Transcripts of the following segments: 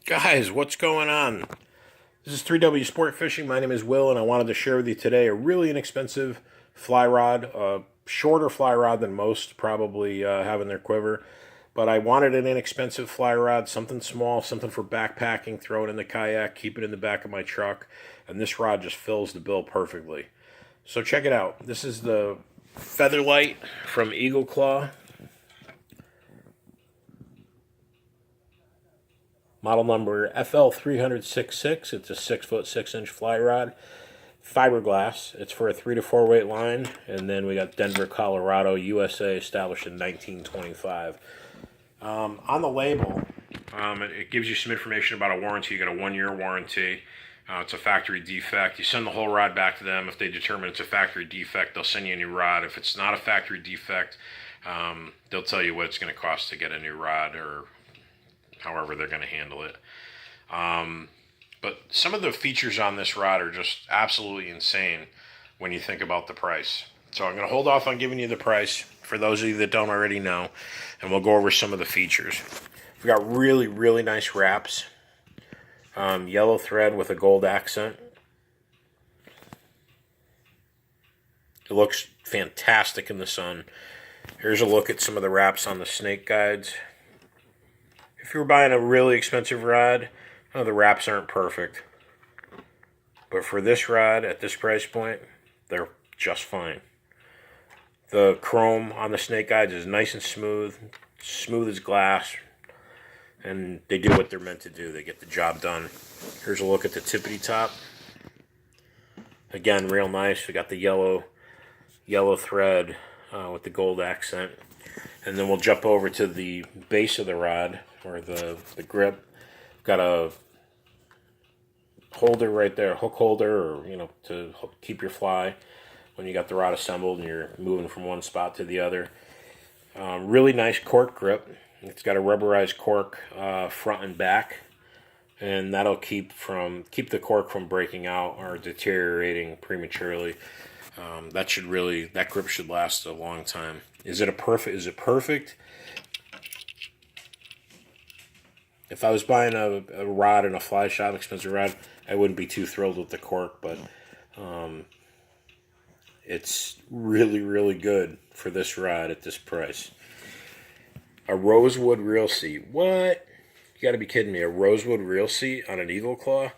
Guys, what's going on? This is 3W Sport Fishing. My name is Will, and I wanted to share with you today a really inexpensive fly rod, a shorter fly rod than most probably have in their quiver. But I wanted an inexpensive fly rod, something small, something for backpacking, throw it in the kayak, keep it in the back of my truck, and this rod just fills the bill perfectly. So check it out. This is the Featherlight from Eagle Claw. Model number FL30066. It's a 6-foot 6-inch fly rod, fiberglass. It's for a 3 to 4 weight line, and then we got Denver, Colorado, USA, established in 1925. On the label, it gives you some information about a warranty. You got a 1-year warranty. It's a factory defect. You send the whole rod back to them. If they determine it's a factory defect, they'll send you a new rod. If it's not a factory defect, they'll tell you what it's going to cost to get a new rod, or however they're going to handle it. But some of the features on this rod are just absolutely insane when you think about the price. So I'm going to hold off on giving you the price for those of you that don't already know, and we'll go over some of the features. We've got really, really nice wraps. Yellow thread with a gold accent. It looks fantastic in the sun. Here's a look at some of the wraps on the snake guides. If you're buying a really expensive rod, the wraps aren't perfect. But for this rod, at this price point, they're just fine. The chrome on the snake guides is nice and smooth as glass, and they do what they're meant to do. They get the job done. Here's a look at the tippity top. Again, real nice. We got the yellow thread with the gold accent. And then we'll jump over to the base of the rod, or the grip. Got a holder right there, a hook holder, or to keep your fly when you got the rod assembled and you're moving from one spot to the other. Really nice cork grip. It's got a rubberized cork front and back, and that'll keep the cork from breaking out or deteriorating prematurely. That grip should last a long time. Is it perfect? If I was buying a rod in a fly shop, expensive rod, I wouldn't be too thrilled with the cork, but it's really, really good for this rod at this price. A rosewood reel seat. What? You gotta be kidding me. A rosewood reel seat on an Eagle Claw?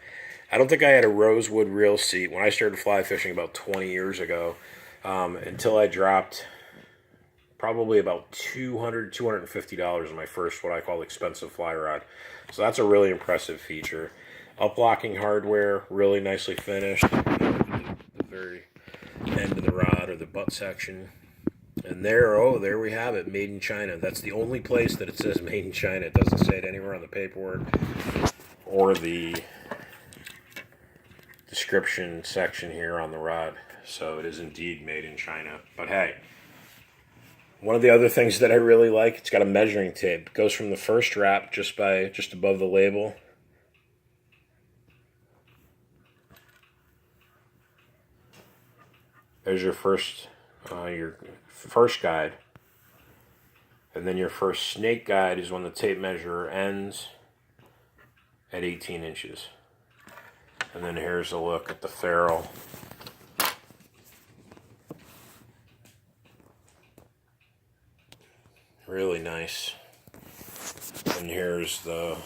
I don't think I had a rosewood reel seat when I started fly fishing about 20 years ago, until I dropped probably about $250 on my first, what I call expensive fly rod. So that's a really impressive feature. Up-locking hardware, really nicely finished. The very end of the rod, or the butt section. And there we have it, made in China. That's the only place that it says made in China. It doesn't say it anywhere on the paperwork or the description section here on the rod. So it is indeed made in China. But hey, one of the other things that I really like, it's got a measuring tape. It goes from the first wrap just above the label. There's your first guide. And then your first snake guide is when the tape measure ends at 18 inches. And then here's a look at the ferrule. Really nice. And here's the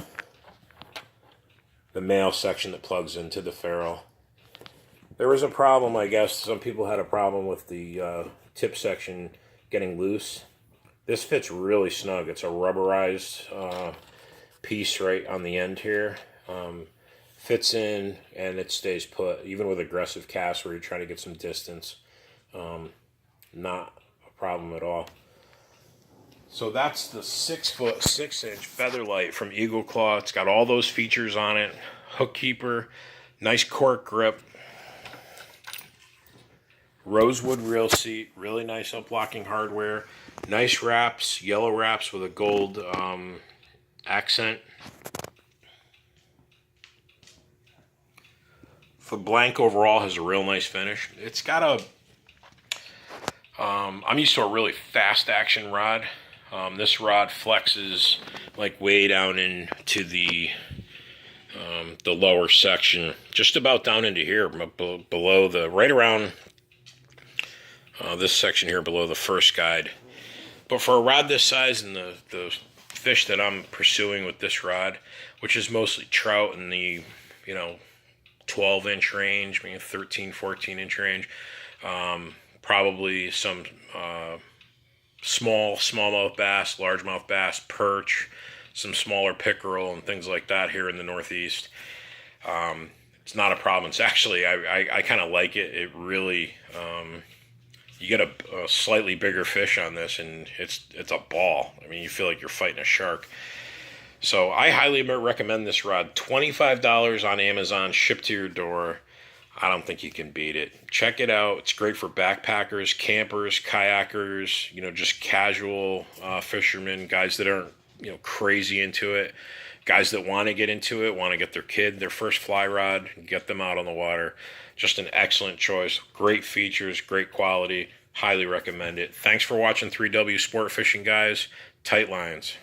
male section that plugs into the ferrule. There was a problem, I guess. Some people had a problem with the tip section getting loose. This fits really snug. It's a rubberized piece right on the end here. Fits in and it stays put, even with aggressive casts where you're trying to get some distance. Not a problem at all. So that's the 6-foot 6-inch Featherlight from Eagle Claw. It's got all those features on it. Hook keeper, nice cork grip, rosewood reel seat, really nice up-locking hardware, nice wraps, yellow wraps with a gold accent. The blank overall has a real nice finish. It's got a I'm used to a really fast action rod. This rod flexes like way down into the the lower section, just about down into here, below the, right around this section here below the first guide. But for a rod this size and the fish that I'm pursuing with this rod, which is mostly trout in the, 12-inch range, maybe 13, 14-inch range, probably some smallmouth bass, largemouth bass, perch, some smaller pickerel and things like that here in the Northeast. It's not a problem. It's actually, I kind of like it. It really, you get a slightly bigger fish on this, and it's a ball. I mean, you feel like you're fighting a shark. So I highly recommend this rod. $25 on Amazon, shipped to your door. I don't think you can beat it. Check it out. It's great for backpackers, campers, kayakers, just casual fishermen, guys that aren't, crazy into it. Guys that want to get into it, want to get their kid their first fly rod, get them out on the water. Just an excellent choice. Great features, great quality. Highly recommend it. Thanks for watching 3W Sport Fishing, guys. Tight lines.